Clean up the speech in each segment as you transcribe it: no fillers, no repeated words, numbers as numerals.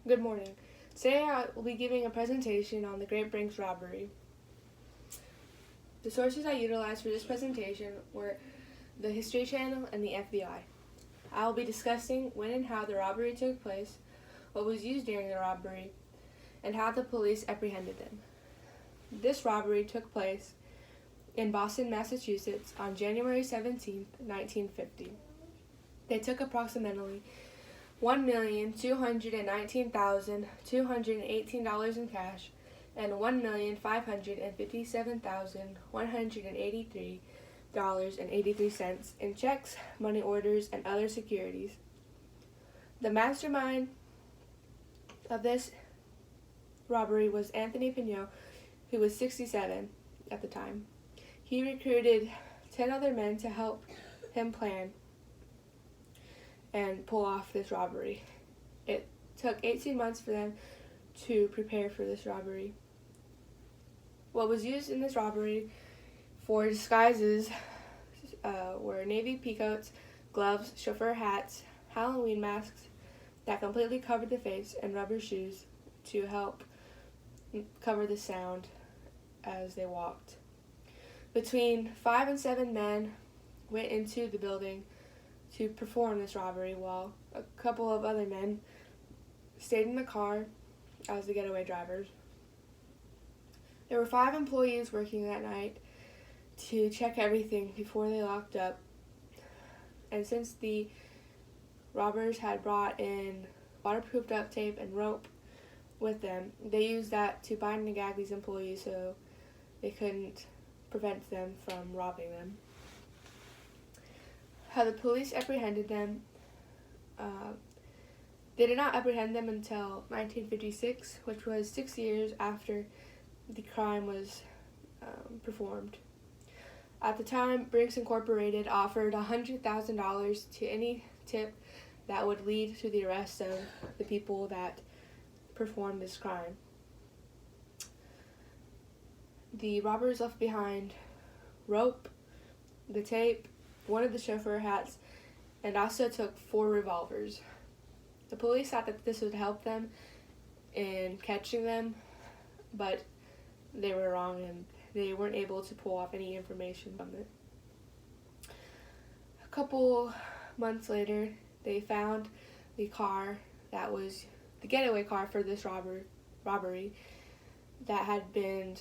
Good morning. Today I will be giving a presentation on the Great Brinks robbery. The sources I utilized for this presentation were the History Channel and the FBI. I will be discussing when and how the robbery took place, what was used during the robbery, and how the police apprehended them. This robbery took place in Boston, Massachusetts on January 17, 1950. They took approximately $1,219,218 in cash and $1,557,183 in checks, money orders, and other securities. The mastermind of this robbery was Anthony Pinot, who was 67 at the time. He recruited 10 other men to help him plan and pull off this robbery. It took 18 months for them to prepare for this robbery. What was used in this robbery for disguises were navy peacoats, gloves, chauffeur hats, Halloween masks that completely covered the face, and rubber shoes to help cover the sound as they walked. Between 5 and 7 men went into the building to perform this robbery, while a couple of other men stayed in the car as the getaway drivers. There were 5 employees working that night to check everything before they locked up, and since the robbers had brought in waterproof duct tape and rope with them, they used that to bind and gag these employees so they couldn't prevent them from robbing them. How the police apprehended them. They did not apprehend them until 1956, which was 6 years after the crime was performed. At the time, Brinks Incorporated offered $100,000 to any tip that would lead to the arrest of the people that performed this crime. The robbers left behind rope, the tape, one of the chauffeur hats, and also took 4 revolvers. The police thought that this would help them in catching them, but they were wrong and they weren't able to pull off any information from it. A couple months later, they found the car that was the getaway car for this robbery that had been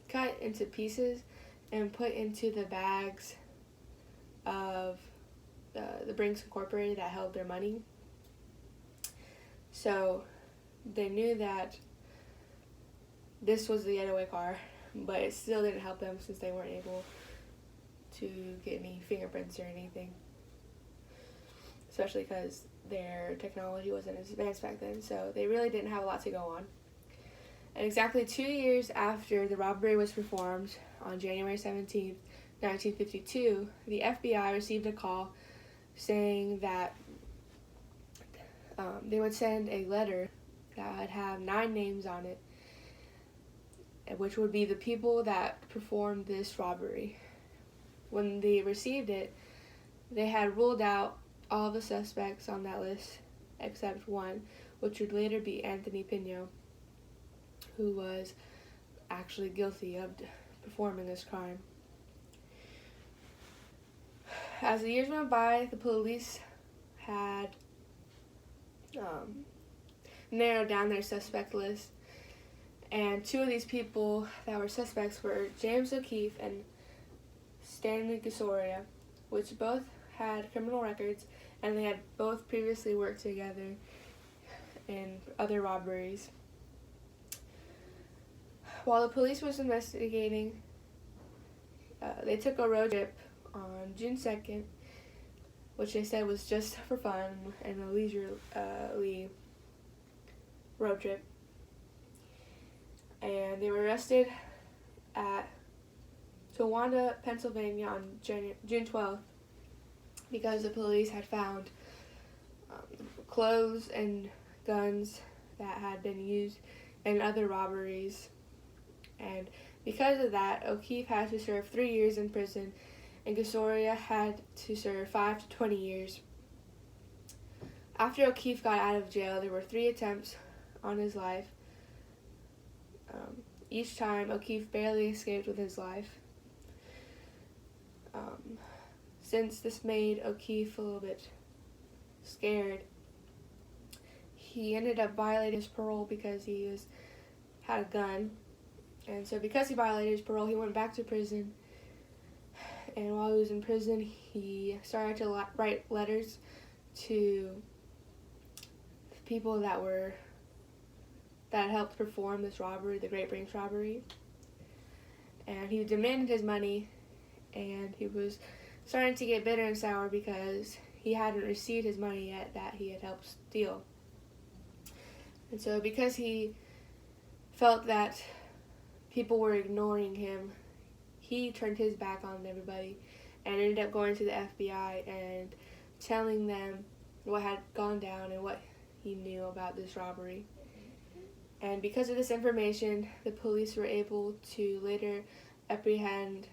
cut into pieces and put into the bags of the Brinks Incorporated that held their money. So they knew that this was the getaway car, but it still didn't help them since they weren't able to get any fingerprints or anything, especially because their technology wasn't as advanced back then, so they really didn't have a lot to go on. And exactly 2 years after the robbery was performed, on January 17th, 1952, the FBI received a call saying that they would send a letter that would have 9 names on it, which would be the people that performed this robbery. When they received it, they had ruled out all the suspects on that list except one, which would later be Anthony Pinot, who was actually guilty of performing this crime. As the years went by, the police had narrowed down their suspect list, and 2 of these people that were suspects were James O'Keefe and Stanley Gasoria, which both had criminal records, and they had both previously worked together in other robberies. While the police was investigating, they took a road trip on June 2nd, which they said was just for fun and a leisurely road trip. And they were arrested at Towanda, Pennsylvania on June 12th because the police had found clothes and guns that had been used in other robberies. And because of that, O'Keefe had to serve 3 years in prison, and Gasoria had to serve 5 to 20 years. After O'Keefe got out of jail, there were 3 attempts on his life. Each time, O'Keefe barely escaped with his life. Since this made O'Keefe a little bit scared, he ended up violating his parole because he had a gun. And so because he violated his parole, he went back to prison. And while he was in prison, he started to write letters to people that helped perform this robbery, the Great Brinks robbery. And he demanded his money, and he was starting to get bitter and sour because he hadn't received his money yet that he had helped steal. And so because he felt that people were ignoring him, he turned his back on everybody and ended up going to the FBI and telling them what had gone down and what he knew about this robbery. And because of this information, the police were able to later apprehend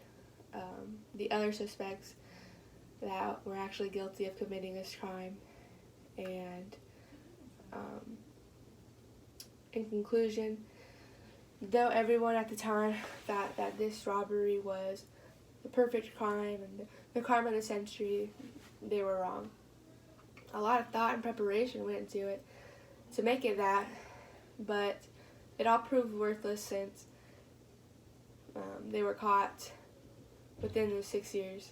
the other suspects that were actually guilty of committing this crime. And in conclusion, though everyone at the time thought that this robbery was the perfect crime and the crime of the century, they were wrong. A lot of thought and preparation went into it to make it that, but it all proved worthless since they were caught within the 6 years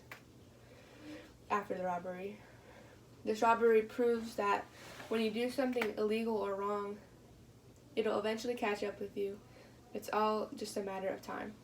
after the robbery. This robbery proves that when you do something illegal or wrong, it'll eventually catch up with you. It's all just a matter of time.